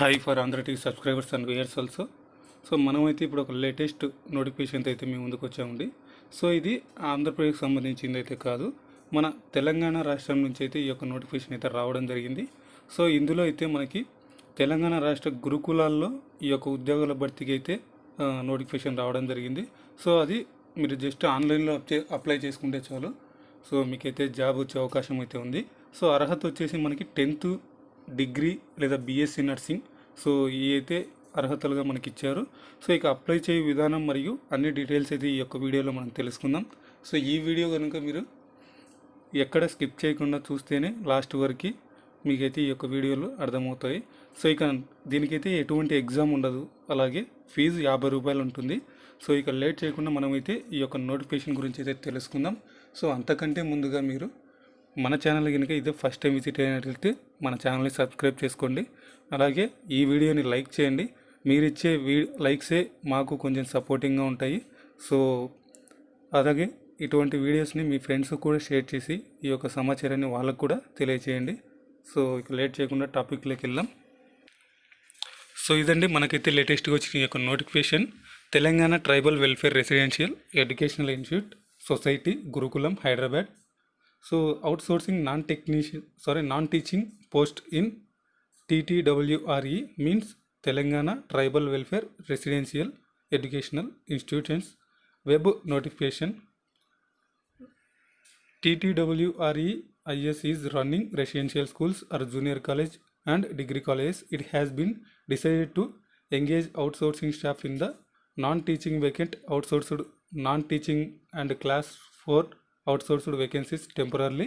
Hi for Andhra TV subscribers and viewers also. So మనమైతే ఇప్పుడు ఒక లేటెస్ట్ నోటిఫికేషన్ అయితే మేము ముందుకు వచ్చామండి. సో ఇది ఆంధ్రప్రదేశ్కి సంబంధించింది అయితే కాదు, మన తెలంగాణ రాష్ట్రం నుంచి అయితే ఈ యొక్క నోటిఫికేషన్ అయితే రావడం జరిగింది. సో ఇందులో అయితే మనకి తెలంగాణ రాష్ట్ర గురుకులాల్లో ఈ యొక్క ఉద్యోగాల భర్తీకి అయితే నోటిఫికేషన్ రావడం జరిగింది. సో అది మీరు జస్ట్ ఆన్లైన్లో అప్లై చేసుకుంటే చాలు. సో మీకైతే జాబ్ వచ్చే అవకాశం అయితే ఉంది. సో అర్హత వచ్చేసి మనకి 10th డిగ్రీ లేదా బీఎస్సీ నర్సింగ్. సో ఈ అయితే అర్హతలుగా మనకి ఇచ్చారు. సో ఇక అప్లై చేయ విధానం మరియు అన్ని డీటెయిల్స్ అయితే ఈ యొక్క వీడియోలో మనం తెలుసుకుందాం. సో ఈ వీడియో కనుక మీరు ఎక్కడ స్కిప్ చేయకుండా చూస్తేనే లాస్ట్ వరకు మీకైతే ఈ యొక్క వీడియోలు అర్థమవుతాయి. సో ఇక దీనికైతే ఎటువంటి ఎగ్జామ్ ఉండదు, అలాగే ఫీజు 50 రూపాయలు ఉంటుంది. సో ఇక లేట్ చేయకుండా మనమైతే ఈ యొక్క నోటిఫికేషన్ గురించి అయితే తెలుసుకుందాం. సో అంతకంటే ముందుగా మీరు మన ఛానల్ కనుక ఇదే ఫస్ట్ టైం విజిట్ అయినట్లయితే మన ఛానల్ని సబ్స్క్రైబ్ చేసుకోండి. అలాగే ఈ వీడియోని లైక్ చేయండి. మీరు ఇచ్చే లైక్సే మాకు కొంచెం సపోర్టింగ్గా ఉంటాయి. సో అలాగే ఇటువంటి వీడియోస్ని మీ ఫ్రెండ్స్ కూడా షేర్ చేసి ఈ యొక్క సమాచారాన్ని వాళ్ళకు కూడా తెలియచేయండి. సో ఇక లేట్ చేయకుండా టాపిక్లోకి వెళ్దాం. సో ఇదండి మనకైతే లేటెస్ట్గా వచ్చిన ఈ యొక్క notification. Telangana tribal welfare residential educational institute society Gurukulam Hyderabad. So outsourcing non-teaching post in TTWRE means Telangana Tribal Welfare Residential Educational Institutions web notification. TTWRE IS is running residential schools or junior college and degree colleges. It has been decided to engage outsourcing staff in the non-teaching vacant outsourced non-teaching and class 4 outsourced vacancies temporarily.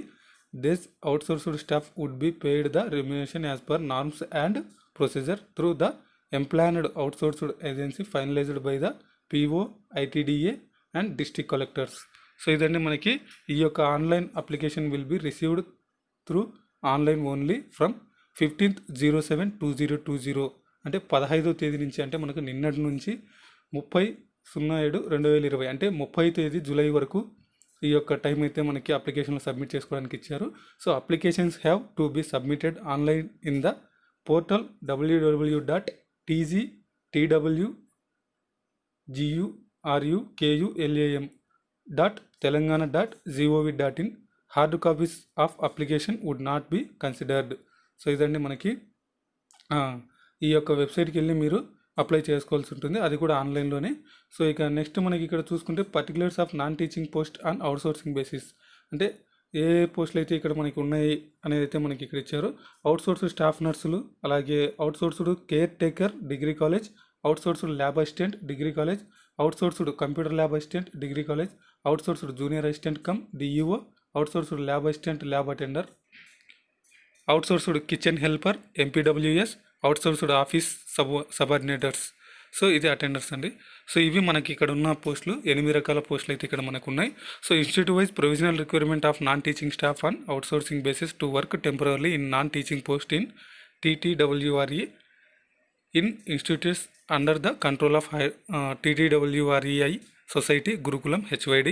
This outsourced staff would be paid the remuneration as per norms and procedure through the employed outsourced agency finalized by the PO, ITDA and district collectors. So ఇదండి మనకి ఈ యొక్క online application will be received through online only from 15th07/2020 అంటే 15వ తేదీ నుంచి, అంటే మనకు నిన్నటి నుంచి 30/07/2020 అంటే 30వ తేదీ జూలై వరకు ఈ యొక్క టైం అయితే మనకి అప్లికేషన్లో సబ్మిట్ చేసుకోవడానికి ఇచ్చారు. So applications have to be submitted online in the portal www.tgtrukam.telangana.gov.in. Hard copies of application would not be considered. So ఇదండి మనకి ఈ యొక్క వెబ్సైట్కి వెళ్ళి మీరు అప్లై చేసుకోవాల్సి ఉంటుంది, అది కూడా ఆన్లైన్లోనే. సో ఇక నెక్స్ట్ మనకి ఇక్కడ చూసుకుంటే particulars of non teaching post and outsourcing basis, అంటే ఏ పోస్టులు అయితే ఇక్కడ మనకి ఉన్నాయి అనేది అయితే మనకి ఇక్కడ ఇచ్చారు. అవుట్సోర్స్డ్ స్టాఫ్ నర్సులు, అలాగే outsourced care taker degree college, outsourced lab assistant degree college, outsourced computer lab assistant degree college, outsourced junior assistant cum DEO, outsourced lab assistant lab attender, outsourced kitchen helper MPWS, outsourced office subordinators. So ఇది attenders అండి. So ఇవి మనకి ఇక్కడ ఉన్న పోస్టులు 8 రకాల పోస్టులు అయితే ఇక్కడ మనకు ఉన్నాయి. So institute wise provisional requirement of non teaching staff on outsourcing basis to work temporary in non teaching post in TTWRE in institutes under the control of TTWREI society Gurukulam HYD.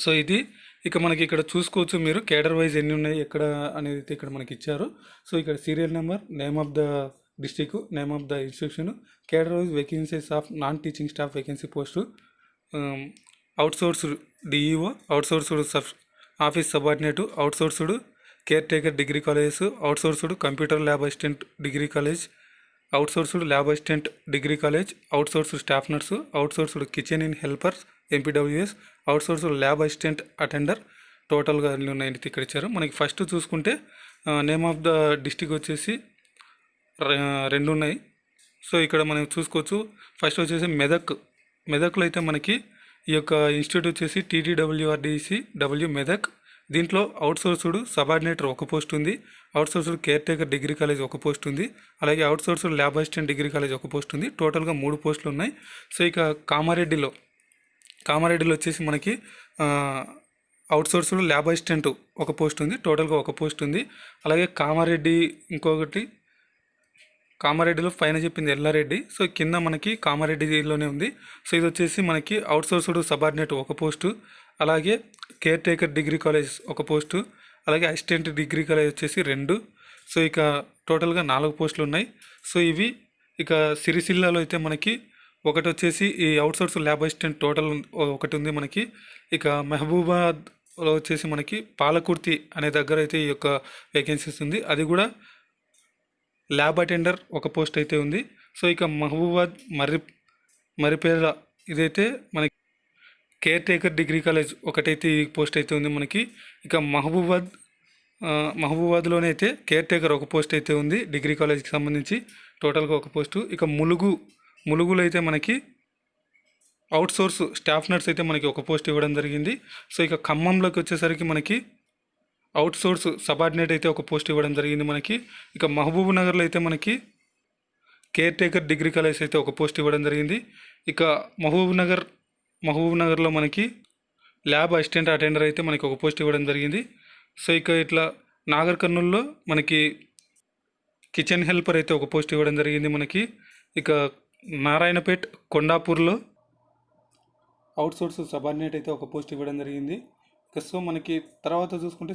So ఇది ఇక మనకి ఇక్కడ చూసుకోవచ్చు మీరు cadre wise ఎన్ని ఉన్నాయి ఎక్కడ అనేది అయితే ఇక్కడ మనకి ఇచ్చారు. సో ఇక్కడ serial number, name of the district, name of the institution, cadre wise vacancies of non teaching staff vacancy post, outsourced DEO, outsourced office subordinate, outsourced care taker degree colleges, outsourced computer lab assistant degree college, outsourced lab assistant degree college, outsourced staff nurse, outsourced kitchen in helpers MPWS, outsourced lab assistant attender. టోటల్గా అన్ని ఉన్నాయి ఇక్కడ ఇచ్చారు. మనకి first చూసుకుంటే name of the district వచ్చేసి 2 ఉన్నాయి. So ఇక్కడ మనం చూసుకోవచ్చు. ఫస్ట్ వచ్చేసి మెదక్లో అయితే మనకి ఈ యొక్క ఇన్స్టిట్యూట్ వచ్చేసి TTWRDCW మెదక్. దీంట్లో అవుట్సోర్స్డ్ సబార్డినేటర్ ఒక పోస్ట్ ఉంది, outsourced care taker degree college ఒక పోస్ట్ ఉంది, అలాగే outsourced lab assistant degree college ఒక పోస్ట్ ఉంది. టోటల్గా 3 పోస్టులు ఉన్నాయి. సో ఇక కామారెడ్డిలో వచ్చేసి మనకి అవుట్సోర్స్డ్ ల్యాబ్ అసిస్టెంట్ ఒక పోస్ట్ ఉంది, టోటల్గా ఒక పోస్ట్ ఉంది. అలాగే కామారెడ్డిలో పైన చెప్పింది ఎల్లారెడ్డి, సో కింద మనకి కామారెడ్డిలోనే ఉంది. సో ఇది వచ్చేసి మనకి అవుట్సోర్స్డ్ సబార్డినేట్ ఒక పోస్టు, అలాగే కేర్ టేకర్ డిగ్రీ కాలేజ్ ఒక పోస్టు, అలాగే అసిస్టెంట్ డిగ్రీ కాలేజ్ వచ్చేసి 2, సో ఇక టోటల్గా 4 పోస్టులు ఉన్నాయి. సో ఇవి ఇక సిరిసిల్లాలో అయితే మనకి ఒకటి వచ్చేసి ఈ అవుట్సోర్స్ ల్యాబ్ అసిస్టెంట్ టోటల్ ఒకటి ఉంది మనకి. ఇక మహబూబాబాద్లో వచ్చేసి మనకి పాలకుర్తి అనే దగ్గర అయితే ఈ యొక్క వేకెన్సీస్ ఉంది, అది కూడా ల్యాబ్ అటెండర్ ఒక పోస్ట్ అయితే ఉంది. సో ఇక మహబూబాబాద్ మరిపేర ఇదైతే మనకి కేర్ టేకర్ డిగ్రీ కాలేజ్ ఒకటైతే ఈ పోస్ట్ అయితే ఉంది మనకి. ఇక మహబూబాబాద్లోనే అయితే కేర్ టేకర్ ఒక పోస్ట్ అయితే ఉంది డిగ్రీ కాలేజ్కి సంబంధించి, టోటల్గా ఒక పోస్టు. ఇక ములుగులో అయితే మనకి అవుట్సోర్స్ స్టాఫ్ నర్స్ అయితే మనకి ఒక పోస్ట్ ఇవ్వడం జరిగింది. సో ఇక ఖమ్మంలోకి వచ్చేసరికి మనకి అవుట్సోర్స్ సబార్డినేట్ అయితే ఒక పోస్ట్ ఇవ్వడం జరిగింది మనకి. ఇక మహబూబ్ నగర్లో అయితే మనకి కేర్ టేకర్ డిగ్రీ కాలేజ్ అయితే ఒక పోస్ట్ ఇవ్వడం జరిగింది. ఇక మహబూబ్ నగర్లో మనకి ల్యాబ్ అసిస్టెంట్ అటెండర్ అయితే మనకి ఒక పోస్ట్ ఇవ్వడం జరిగింది. సో ఇక ఇట్లా నాగర్ కర్నూల్లో మనకి కిచెన్ హెల్పర్ అయితే ఒక పోస్ట్ ఇవ్వడం జరిగింది మనకి. ఇక నారాయణపేట్ కొండాపూర్లో అవుట్సోర్స్ సబార్డినేట్ అయితే ఒక పోస్ట్ ఇవ్వడం జరిగింది. ఇక సో మనకి తర్వాత చూసుకుంటే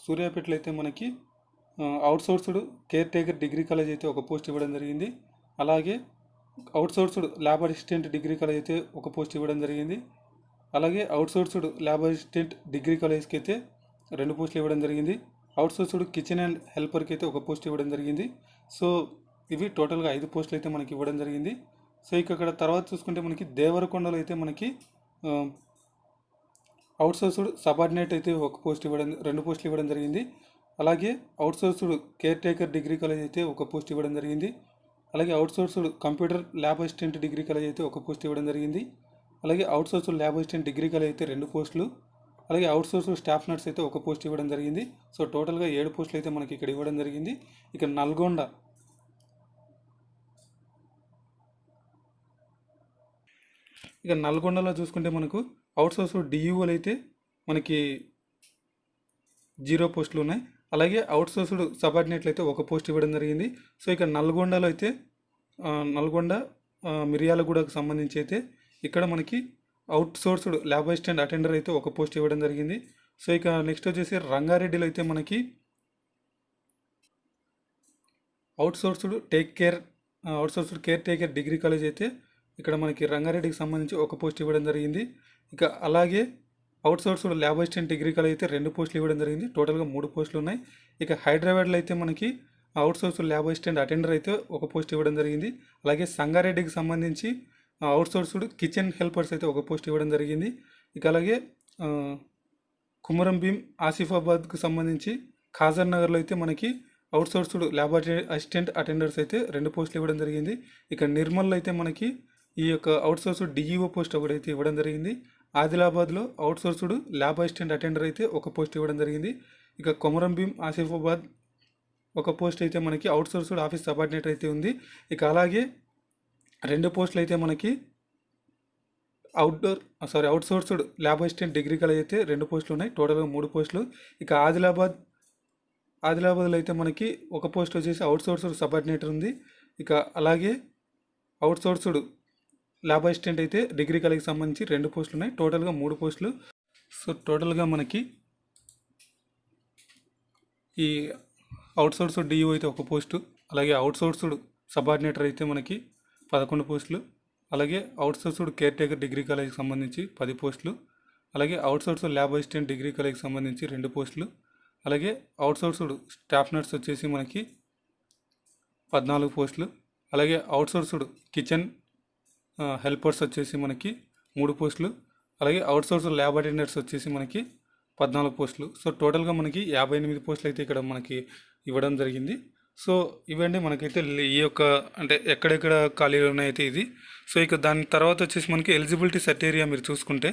సూర్యాపేటలో అయితే మనకి outsourced care taker degree college అయితే ఒక పోస్ట్ ఇవ్వడం జరిగింది. అలాగే outsourced lab assistant degree college అయితే ఒక పోస్ట్ ఇవ్వడం జరిగింది. అలాగే అవుట్సోర్స్డ్ ల్యాబ్ అసిస్టెంట్ డిగ్రీ కాలేజ్కి అయితే 2 పోస్టులు ఇవ్వడం జరిగింది. అవుట్సోర్స్డ్ కిచెన్ అండ్ హెల్పర్కి అయితే ఒక పోస్ట్ ఇవ్వడం జరిగింది. సో ఇవి టోటల్గా 5 పోస్టులు అయితే మనకి ఇవ్వడం జరిగింది. సో ఇక అక్కడ తర్వాత చూసుకుంటే మనకి దేవరకొండలో అయితే మనకి అవుట్సోర్స్డ్ సబార్డినేట్ అయితే ఒక పోస్ట్ ఇవ్వడం 2 పోస్టులు ఇవ్వడం జరిగింది. అలాగే outsourced care taker degree college అయితే ఒక పోస్ట్ ఇవ్వడం జరిగింది. అలాగే outsourced computer lab assistant degree college అయితే ఒక పోస్ట్ ఇవ్వడం జరిగింది. అలాగే outsourced lab assistant degree college అయితే 2 పోస్టులు. అలాగే అవుట్సోర్స్డ్ స్టాఫ్ నర్స్ అయితే ఒక పోస్ట్ ఇవ్వడం జరిగింది. సో టోటల్గా 7 పోస్టులు అయితే మనకి ఇక్కడ ఇవ్వడం జరిగింది. ఇక నల్గొండలో చూసుకుంటే మనకు అవుట్సోర్స్డ్ డియూఓలు అయితే మనకి 0 పోస్టులు ఉన్నాయి. అలాగే అవుట్సోర్స్డ్ సబార్డినేట్లు అయితే ఒక పోస్ట్ ఇవ్వడం జరిగింది. సో ఇక నల్గొండలో అయితే నల్గొండ మిర్యాలగూడకు సంబంధించి అయితే ఇక్కడ మనకి అవుట్సోర్స్డ్ ల్యాబ్ అసిస్టెంట్ అటెండర్ అయితే ఒక పోస్ట్ ఇవ్వడం జరిగింది. సో ఇక నెక్స్ట్ వచ్చేసి రంగారెడ్డిలో అయితే మనకి outsourced care taker degree college అయితే ఇక్కడ మనకి రంగారెడ్డికి సంబంధించి ఒక పోస్ట్ ఇవ్వడం జరిగింది. ఇక అలాగే outsourced lab assistant degree college అయితే 2 పోస్టులు ఇవ్వడం జరిగింది. టోటల్గా 3 పోస్టులు ఉన్నాయి. ఇక హైదరాబాద్లో అయితే మనకి అవుట్సోర్స్డ్ ల్యాబ్ అసిస్టెంట్ అటెండర్ అయితే ఒక పోస్ట్ ఇవ్వడం జరిగింది. అలాగే సంగారెడ్డికి సంబంధించి అవుట్సోర్స్డ్ కిచెన్ హెల్పర్స్ అయితే ఒక పోస్ట్ ఇవ్వడం జరిగింది. ఇక అలాగే కుమరం భీం ఆసిఫాబాద్కు సంబంధించి ఖాజర్ నగర్లో అయితే మనకి అవుట్సోర్స్డ్ ల్యాబ్ అసిస్టెంట్ అటెండర్స్ అయితే 2 పోస్టులు ఇవ్వడం జరిగింది. ఇక నిర్మల్లో అయితే మనకి ఈ యొక్క అవుట్సోర్స్డ్ డిఈఓ పోస్ట్ ఒకటైతే ఇవ్వడం జరిగింది. ఆదిలాబాద్లో అవుట్సోర్స్డ్ ల్యాబ్ అసిస్టెంట్ అటెండర్ అయితే ఒక పోస్ట్ ఇవ్వడం జరిగింది. ఇక కొమరం భీం ఆసిఫాబాద్ ఒక పోస్ట్ అయితే మనకి అవుట్సోర్స్డ్ ఆఫీస్ సబార్డినేట్ అయితే ఉంది. ఇక అలాగే 2 పోస్టులు అయితే మనకి outsourced lab assistant degree college అయితే 2 పోస్టులు ఉన్నాయి. టోటల్గా 3 పోస్టులు. ఇక ఆదిలాబాద్లో అయితే మనకి ఒక పోస్ట్ వచ్చేసి అవుట్సోర్స్డ్ సబార్డినేటర్ ఉంది. ఇక అలాగే అవుట్సోర్స్డ్ ల్యాబ్ అసిస్టెంట్ అయితే డిగ్రీ కాలేజ్కి సంబంధించి 2 పోస్టులు ఉన్నాయి. టోటల్గా 3 పోస్టులు. సో టోటల్గా మనకి ఈ అవుట్సోర్స్డ్ డియూ అయితే ఒక పోస్టు, అలాగే అవుట్సోర్స్డ్ సబార్డినేటర్ అయితే మనకి 11 పోస్టులు, అలాగే అవుట్సోర్స్డ్ కేర్ టేకర్ డిగ్రీ కాలేజ్కి సంబంధించి 10 పోస్టులు, అలాగే అవుట్సోర్స్డ్ ల్యాబ్ అసిస్టెంట్ డిగ్రీ కాలేజ్కి సంబంధించి 2 పోస్టులు, అలాగే అవుట్సోర్స్డ్ స్టాఫ్ నర్స్ వచ్చేసి మనకి 14 పోస్టులు, అలాగే అవుట్సోర్స్డ్ కిచెన్ హెల్పర్స్ వచ్చేసి మనకి 3 పోస్టులు, అలాగే అవుట్సోర్స్డ్ ల్యాబ్ అటెండర్స్ వచ్చేసి మనకి 14 పోస్టులు. సో టోటల్గా మనకి 58 పోస్టులు అయితే ఇక్కడ మనకి ఇవ్వడం జరిగింది. సో ఇవన్నీ మనకైతే ఈ యొక్క అంటే ఎక్కడెక్కడ ఖాళీలు ఉన్నాయైతే ఇది. సో ఇక దాని తర్వాత వచ్చేసి మనకి ఎలిజిబిలిటీ సెక్టేరియా మీరు చూసుకుంటే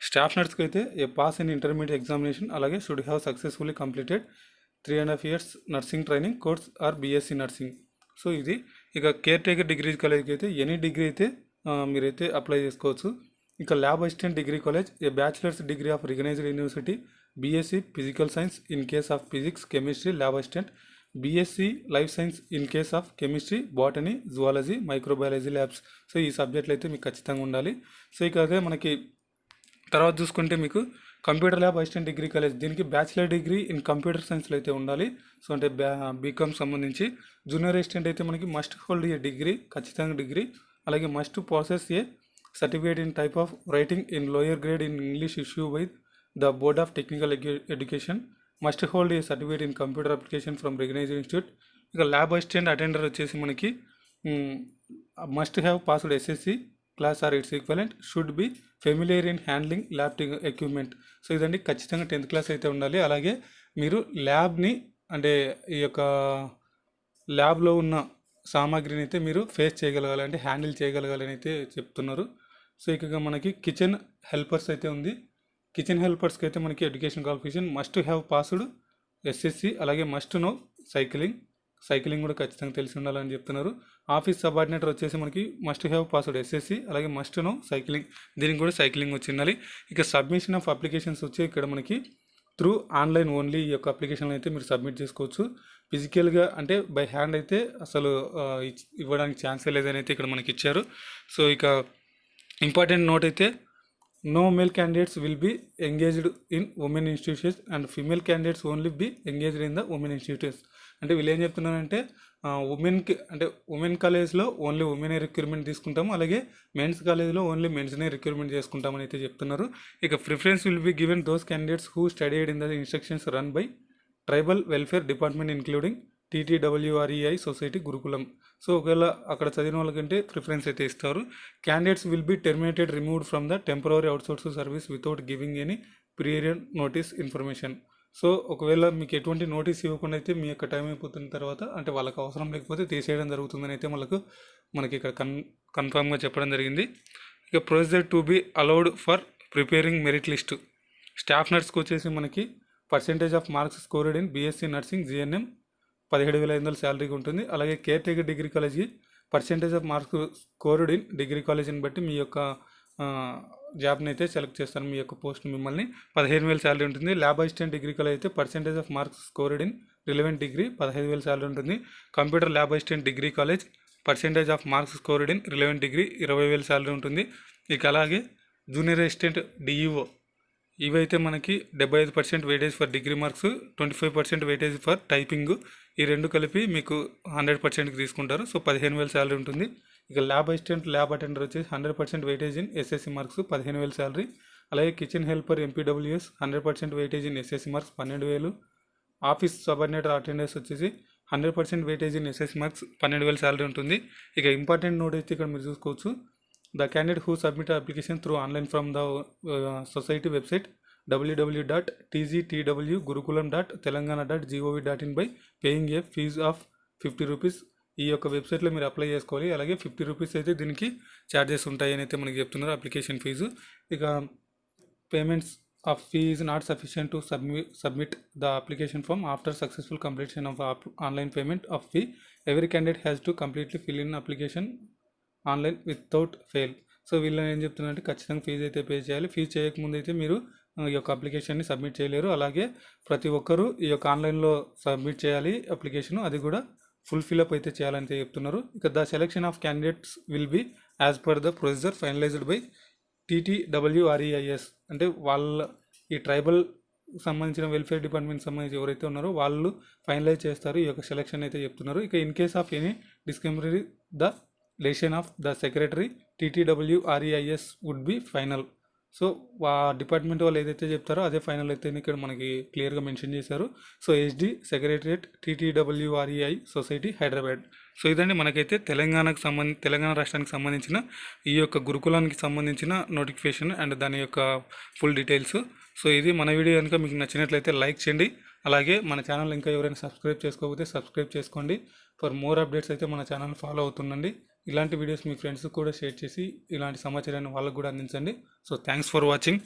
స్టాఫ్ నర్స్కి అయితే ఏ పాస్ ఇన్ ఇంటర్మీడియట్ ఎగ్జామినేషన్, అలాగే should have successfully completed 3.5 years nursing training course or BSc nursing. So ఇది ఇక కేర్ టేకర్ డిగ్రీ కాలేజ్కి అయితే ఎనీ డిగ్రీ అయితే మీరైతే అప్లై చేసుకోవచ్చు. ఇక lab assistant degree college a bachelor's degree of recognised university, BSc physical science in case of physics chemistry lab assistant, BSc life science in case of chemistry botany zoology microbiology labs. So ఈ సబ్జెక్టులు అయితే మీకు ఖచ్చితంగా ఉండాలి. So ఇక అదే మనకి తర్వాత చూసుకుంటే మీకు computer lab assistant degree college, దీనికి బ్యాచిలర్ డిగ్రీ ఇన్ కంప్యూటర్ సైన్స్లో అయితే ఉండాలి. సో అంటే బీకామ్ సంబంధించి. జూనియర్ అసిస్టెంట్ అయితే మనకి మస్ట్ హోల్డ్ ఏ డిగ్రీ, ఖచ్చితంగా డిగ్రీ. అలాగే must possess a certificate in type of writing in lower grade in English issue by the board of technical education. Must hold a certificate in computer application from recognised institute. ఇక lab assistant attender వచ్చేసి మనకి must have passed SSC class or its equivalent, should be familiar in handling lab equipment. So ఇదండి, ఖచ్చితంగా 10th class అయితే ఉండాలి. అలాగే మీరు ల్యాబ్ని అంటే ఈ యొక్క ల్యాబ్లో ఉన్న సామాగ్రిని అయితే మీరు ఫేస్ చేయగలగాలి, అంటే హ్యాండిల్ చేయగలగాలని అయితే చెప్తున్నారు. సో ఇక మనకి కిచెన్ హెల్పర్స్ అయితే ఉంది. కిచెన్ హెల్పర్స్కి అయితే మనకి education qualification must have passed SSC, అలాగే మస్ట్ నో సైక్లింగ్ కూడా ఖచ్చితంగా తెలిసి ఉండాలని చెప్తున్నారు. ఆఫీస్ సబార్డినేటర్ వచ్చేసి మనకి మస్ట్ హ్యావ్ పాస్డ్ ఎస్ఎస్సి, అలాగే మస్ట్ నో సైక్లింగ్, దీనికి కూడా సైక్లింగ్ వచ్చి ఉండాలి. ఇక సబ్మిషన్ ఆఫ్ అప్లికేషన్స్ వచ్చి ఇక్కడ మనకి త్రూ ఆన్లైన్ ఓన్లీ ఈ యొక్క అప్లికేషన్ అయితే మీరు సబ్మిట్ చేసుకోవచ్చు. ఫిజికల్గా అంటే బై హ్యాండ్ అయితే అసలు ఇవ్వడానికి ఛాన్సే లేదని అయితే ఇక్కడ మనకి ఇచ్చారు. సో ఇక ఇంపార్టెంట్ నోట్ అయితే no male candidates will be engaged in women institutions and female candidates only be engaged in the women institutions. అంటే వీళ్ళు ఏం చెప్తున్నారంటే ఉమెన్కి అంటే ఉమెన్ కాలేజ్లో ఓన్లీ ఉమెనే రిక్రూట్మెంట్ తీసుకుంటాము, అలాగే మెన్స్ కాలేజ్లో ఓన్లీ మెన్స్నే రిక్రూట్మెంట్ చేసుకుంటామని అయితే చెప్తున్నారు. ఇక preference will be given those candidates who studied in the instructions run by tribal welfare department including TTWREI society Gurukulam. So ఒకవేళ అక్కడ చదివిన వాళ్ళకంటే ప్రిఫరెన్స్ అయితే ఇస్తారు. Candidates will be terminated removed from the temporary outsource service without giving any prior notice information. So ఒకవేళ మీకు ఎటువంటి notice ఇవ్వకుండా అయితే మీ యొక్క టైం అయిపోతున్న తర్వాత అంటే వాళ్ళకి అవసరం లేకపోతే తీసేయడం జరుగుతుందని అయితే మనకి ఇక్కడ కన్ఫామ్గా చెప్పడం జరిగింది. ఇక procedure to be allowed for preparing merit list. Staff నర్స్కి వచ్చేసి మనకి percentage of marks scored in BSc nursing GNM 17,500 శాలరీకి ఉంటుంది. అలాగే కేర్ టేకర్ డిగ్రీ కాలేజ్కి percentage of marks scored in degree కాలేజీని బట్టి మీ యొక్క జాబ్ని అయితే సెలెక్ట్ చేస్తారు, మీ యొక్క పోస్ట్ మిమ్మల్ని 15,000 శాలరీ ఉంటుంది. ల్యాబ్ అసిస్టెంట్ డిగ్రీ కాలేజ్ అయితే percentage of marks scored in relevant degree 15,000 salary ఉంటుంది. Computer lab assistant degree college percentage of marks scored in relevant degree 20,000 salary ఉంటుంది. ఇక అలాగే జూనియర్ అసిస్టెంట్ DEO ఇవైతే మనకి 75% weightage for degree marks, 25% weightage for typing, ఈ రెండు కలిపి మీకు 100%కి తీసుకుంటారు. సో 15,000 శాలరీ ఉంటుంది. ఇక ల్యాబ్ అసిస్టెంట్ ల్యాబ్ అటెండర్ వచ్చేసి 100% weightage in SSC marks 15,000 salary. అలాగే kitchen helper MPWS 100% weightage in SSC marks 12,000. Office subordinator attenders వచ్చేసి 100% weightage in SSC marks 12,000 salary ఉంటుంది. ఇక ఇంపార్టెంట్ నోట్ అయితే ఇక్కడ మీరు చూసుకోవచ్చు. The candidate who submit application through online from the society website www.tgtwgurukulam.telangana.gov.in by paying a fees of 50 rupees. ఈ యొక్క వెబ్సైట్లో మీరు అప్లై చేసుకోవాలి. అలాగే 50 రూపీస్ అయితే దీనికి ఛార్జెస్ ఉంటాయని అయితే మనకి చెప్తున్నారు, అప్లికేషన్ ఫీజు. ఇక payments of fee is not sufficient to submit the application form after successful completion of online payment of fee. Every candidate has to completely fill in application online without fail. So వీళ్ళని ఏం చెప్తున్నారంటే ఖచ్చితంగా fee అయితే pay చేయాలి. Fee చేయకముందు అయితే మీరు ఈ యొక్క అప్లికేషన్ని సబ్మిట్ చేయలేరు. అలాగే ప్రతి ఒక్కరూ ఈ యొక్క ఆన్లైన్లో సబ్మిట్ చేయాలి అప్లికేషన్, అది కూడా ఫుల్ ఫిల్అప్ అయితే చేయాలని చెప్తున్నారు. ఇక the selection of candidates will be as per the procedure finalised by TTWREIS. అంటే వాళ్ళ ఈ ట్రైబల్ సంబంధించిన వెల్ఫేర్ డిపార్ట్మెంట్ సంబంధించి ఎవరైతే ఉన్నారో వాళ్ళు ఫైనలైజ్ చేస్తారు ఈ యొక్క సెలెక్షన్ అయితే చెప్తున్నారు. ఇక in case of any discriminary the decision of the secretary TTWREIS would be final. So ఆ డిపార్ట్మెంట్ వాళ్ళు ఏదైతే చెప్తారో అదే ఫైనల్ అయితే ఇక్కడ మనకి క్లియర్గా మెన్షన్ చేశారు. So SD secretariat TTWREI society Hyderabad. So ఇదండి మనకైతే తెలంగాణ రాష్ట్రానికి సంబంధించిన ఈ యొక్క గురుకులానికి సంబంధించిన నోటిఫికేషన్ అండ్ దాని యొక్క ఫుల్ డీటెయిల్స్. సో ఇది మన వీడియో కనుక మీకు నచ్చినట్లయితే లైక్ చేయండి. అలాగే మన ఛానల్ ఇంకా ఎవరైనా సబ్స్క్రైబ్ చేసుకోకపోతే సబ్స్క్రైబ్ చేసుకోండి. ఫర్ మోర్ అప్డేట్స్ అయితే మన ఛానల్ ఫాలో అవుతుండండి. ఇలాంటి వీడియోస్ మీ ఫ్రెండ్స్కి కూడా షేర్ చేసి ఇలాంటి సమాచారాన్ని వాళ్ళకు కూడా అందించండి. So thanks for watching.